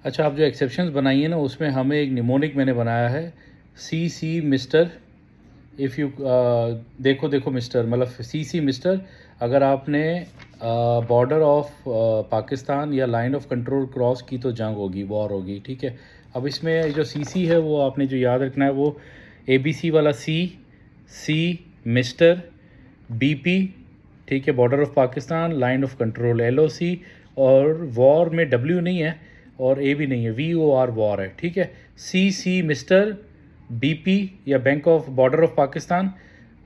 अच्छा, आप जो एक्सेप्शंस बनाई है ना, उसमें हमें एक निमोनिक मैंने बनाया है, C C mister. If you देखो देखो मिस्टर, मतलब सी सी मिस्टर। अगर आपने बॉर्डर ऑफ पाकिस्तान या लाइन ऑफ कंट्रोल क्रॉस की तो जंग होगी, वॉर होगी, ठीक है। अब इसमें जो सी सी है वो आपने जो याद रखना है, वो ए बी सी वाला C, C mister, B P, ठीक है, border of Pakistan, line of control L O C, और वॉर में डब्ल्यू नहीं है और ए भी नहीं है, वी ओ आर वॉर है, ठीक है। सी सी मिस्टर, बीपी या bank of border of Pakistan,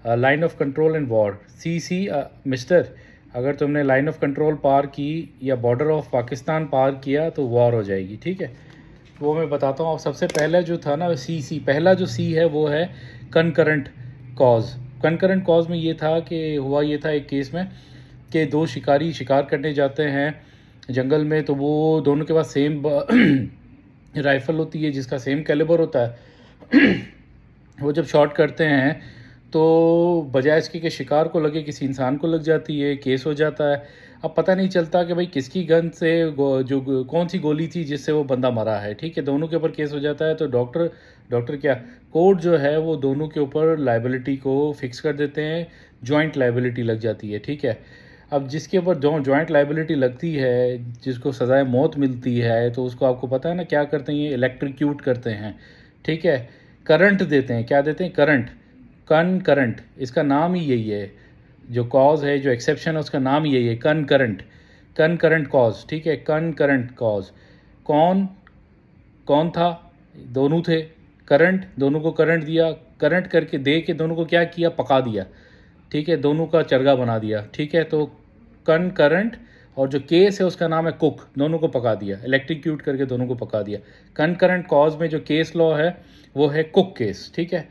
line of control and war. C C mister, अगर तुमने लाइन ऑफ कंट्रोल पार की या बॉर्डर ऑफ पाकिस्तान पार किया तो वॉर हो जाएगी, ठीक है। वो मैं बताता हूँ। अब सबसे पहले जो था ना सी सी, पहला जो सी है वो है कनकरेंट कॉज। कनकरेंट कॉज में ये था कि हुआ ये था एक केस में कि दो शिकारी शिकार करने जाते हैं जंगल में, तो वो दोनों के पास सेम राइफ़ल होती है जिसका सेम कैलिबर होता है। वो जब शॉट करते हैं तो बजाय इसके कि शिकार को लगे किसी इंसान को लग जाती है, केस हो जाता है। अब पता नहीं चलता कि भाई किसकी गन से कौन सी गोली थी जिससे वो बंदा मरा है, ठीक है। दोनों के ऊपर केस हो जाता है, तो डॉक्टर क्या, कोर्ट जो है वो दोनों के ऊपर लाइबिलिटी को फिक्स कर देते हैं, जॉइंट लाइबिलिटी लग जाती है, ठीक है। अब जिसके ऊपर जॉइंट लाइबिलिटी लगती है, जिसको सज़ाए मौत मिलती है, तो उसको आपको पता है ना क्या करते हैं, ये इलेक्ट्रिक्यूट करते हैं, ठीक है। करंट देते हैं, क्या देते हैं, करंट, करंट, इसका नाम ही यही है। जो कॉज है, जो एक्सेप्शन है, उसका नाम ही यही है, करंट कॉज, ठीक है। करंट कॉज, कौन कौन था, दोनों थे। करंट, दोनों को करंट दिया, करंट करके दे के दोनों को क्या किया, पका दिया, ठीक है, दोनों का चरगा बना दिया, ठीक है। तो करंट, और जो केस है उसका नाम है कुक, दोनों को पका दिया, इलेक्ट्रिक्यूट करके दोनों को पका दिया। करंट कॉज में जो केस लॉ है वो है कुक केस, ठीक है।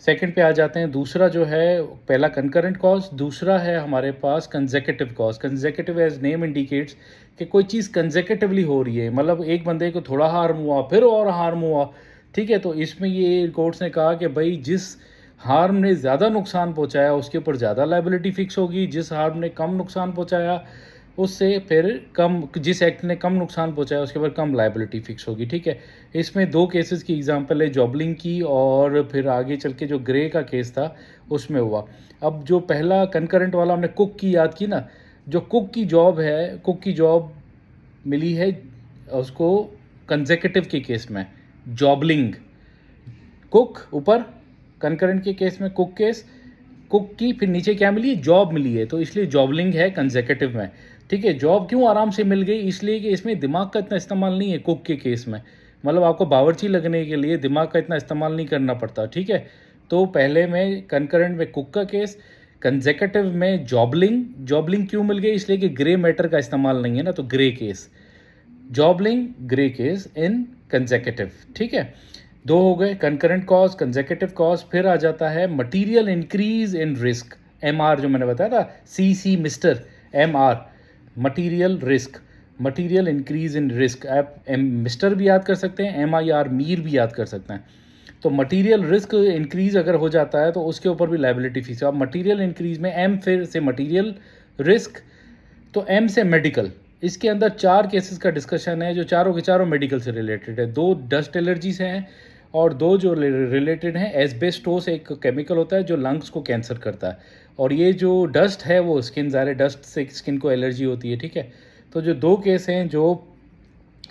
सेकंड पे आ जाते हैं। दूसरा जो है, पहला कंकरेंट कॉज, दूसरा है हमारे पास consecutive cause. Consecutive as name indicates कि कोई चीज़ कंसेक्यूटिवली हो रही है, मतलब एक बंदे को थोड़ा हार्म हुआ फिर और हार्म हुआ, ठीक है। तो इसमें ये कोर्ट्स ने कहा कि भाई जिस हार्म ने ज़्यादा नुकसान पहुंचाया उसके ऊपर ज़्यादा लाइबिलिटी फिक्स होगी, जिस हार्म ने कम नुकसान पहुंचाया उससे फिर कम, जिस एक्ट ने कम नुकसान पहुंचाया उसके ऊपर कम लाइबिलिटी फिक्स होगी, ठीक है। इसमें दो केसेस की एग्जांपल है, जॉबलिंग की, और फिर आगे चल के जो ग्रे का केस था उसमें हुआ। अब जो पहला कंकरेंट वाला हमने कुक की याद की ना, जो कुक की जॉब है, कुक की जॉब मिली है उसको कंसेक्यूटिव के केस में, जॉबलिंग, कुक ऊपर, कंकरेंट के केस में कुक केस, कुक की फिर नीचे क्या मिली है, जॉब मिली है, तो इसलिए जॉबलिंग है कंसेक्यूटिव में, ठीक है। जॉब क्यों आराम से मिल गई, इसलिए कि इसमें दिमाग का इतना इस्तेमाल नहीं है कुक के केस में, मतलब आपको बावर्ची लगने के लिए दिमाग का इतना इस्तेमाल नहीं करना पड़ता, ठीक है। तो पहले में कंकरेंट में कुक का केस, कंसेक्यूटिव में जॉबलिंग। जॉबलिंग क्यों मिल गई, इसलिए कि ग्रे मैटर का इस्तेमाल नहीं है ना, तो ग्रे केस, जॉबलिंग ग्रे केस इन कंसेक्यूटिव, ठीक है। दो हो गए, कंकरेंट कॉज, कंसेक्यूटिव कॉज। फिर आ जाता है material increase in risk, M R, जो मैंने बताया था, C C mister, M R, material risk, material increase in risk. आप मिस्टर भी याद कर सकते हैं, एम आई आर, मीर भी याद कर सकते हैं। तो मटीरियल रिस्क इंक्रीज अगर हो जाता है तो उसके ऊपर भी लाइबिलिटी फीस है। अब मटीरियल इंक्रीज में एम फिर से मटीरियल रिस्क, तो एम से मेडिकल। इसके अंदर चार केसेस का डिस्कशन है जो चारों के चारों मेडिकल से रिलेटेड है। दो डस्ट एलर्जी से हैं और दो जो रिलेटेड हैं, एस्बेस्टोस एक केमिकल होता है जो लंग्स को कैंसर करता है, और ये जो डस्ट है वो स्किन, ज़ाहिर डस्ट से स्किन को एलर्जी होती है, ठीक है। तो जो दो केस हैं जो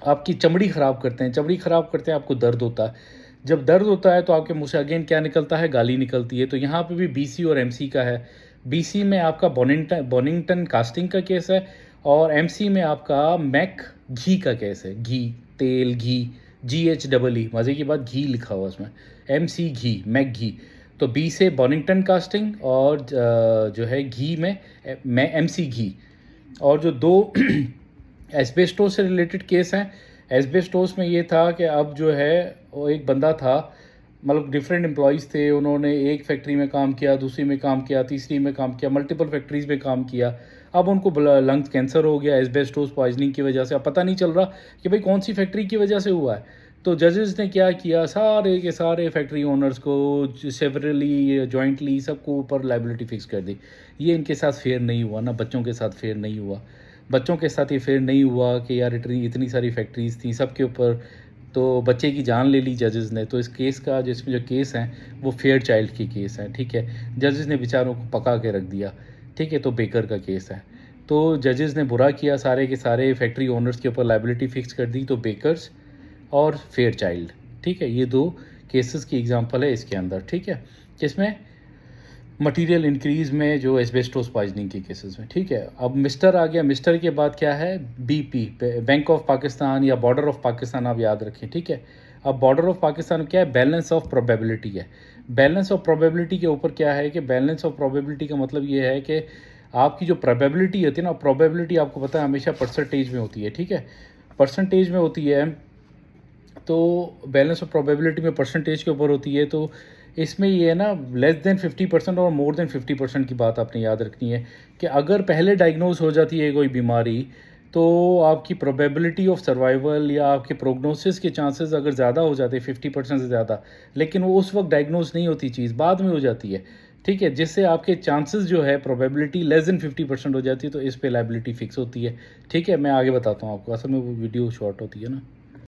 आपकी चमड़ी ख़राब करते हैं, चमड़ी ख़राब करते हैं, आपको दर्द होता है। जब दर्द होता है तो आपके मुंह से अगेन क्या निकलता है, गाली निकलती है। तो यहाँ पे भी बीसी और एमसी का है। बीसी में आपका बोनिंगटन कास्टिंग का केस है, और एमसी में आपका मैक घी का केस है, घी, तेल, घी, GHEE, मज़े की बात, घी लिखा हुआ उसमें, MC घी, मैक घी। तो बी से बोनिंगटन कास्टिंग, और जो है घी में MC घी। और जो दो एस्बेस्टोस से रिलेटेड केस हैं, एस्बेस्टोस में ये था कि अब जो है वो एक बंदा था, मतलब डिफरेंट एम्प्लॉयज़ थे, उन्होंने एक फैक्ट्री में काम किया, दूसरी में काम किया, तीसरी में काम किया, मल्टीपल फैक्ट्रीज़ में काम किया। अब उनको लंग्स कैंसर हो गया एस्बेस्टोस पॉइजनिंग की वजह से। अब पता नहीं चल रहा कि भाई कौन सी फैक्ट्री की वजह से हुआ है। तो जजेस ने क्या किया, सारे के सारे फैक्ट्री ओनर्स को सेवरली जॉइंटली सबको ऊपर लाइबिलिटी फिक्स कर दी। ये इनके साथ फेयर नहीं हुआ ना, बच्चों के साथ फेयर नहीं हुआ। बच्चों के साथ ये फेयर नहीं हुआ कि यार इतनी इतनी सारी फैक्ट्रीज़ थी सबके ऊपर, तो बच्चे की जान ले ली जजेस ने। तो इस केस का जिसमें जो केस हैं वो फेयर चाइल्ड की केस है, ठीक है। जजेस ने बेचारों को पका के रख दिया, ठीक है। तो बेकर का केस है। तो जजेस ने बुरा किया, सारे के सारे फैक्ट्री ओनर्स के ऊपर लाइबिलिटी फिक्स कर दी। तो बेकर्स और फेयर चाइल्ड, ठीक है, ये 2 केसेस की एग्जांपल है इसके अंदर, ठीक है। जिसमें मटेरियल इंक्रीज़ में जो एस्बेस्टोस पॉइजनिंग के केसेस में, ठीक है। अब मिस्टर आ गया, मिस्टर के बाद क्या है, बीपी, बैंक ऑफ पाकिस्तान या बॉर्डर ऑफ पाकिस्तान, आप याद रखें, ठीक है। अब बॉर्डर ऑफ पाकिस्तान क्या है, बैलेंस ऑफ प्रोबेबिलिटी है। बैलेंस ऑफ प्रोबेबिलिटी के ऊपर क्या है कि बैलेंस ऑफ प्रोबेबिलिटी का मतलब ये है कि आपकी जो प्रोबेबिलिटी होती है ना, प्रोबेबिलिटी आपको पता है हमेशा परसेंटेज में होती है, ठीक है। परसेंटेज में होती है, तो बैलेंस ऑफ प्रोबेबिलिटी में परसेंटेज के ऊपर होती है। तो इसमें ये है ना, लेस देन 50% और मोर देन 50% की बात आपने याद रखनी है कि अगर पहले डायग्नोज हो जाती है कोई बीमारी, तो आपकी प्रोबेबिलिटी ऑफ सर्वाइवल या आपके प्रोग्नोसिस के चांसेस अगर ज़्यादा हो जाते हैं 50% से ज़्यादा, लेकिन वो उस वक्त डायग्नोज नहीं होती चीज़, बाद में हो जाती है, ठीक है। जिससे आपके चांसेस जो है प्रोबेबिलिटी लेस देन 50% हो जाती है, तो इस पे लाइबिलिटी फिक्स होती है, ठीक है। मैं आगे बताता हूँ आपको, असल में वो वीडियो शॉर्ट होती है ना।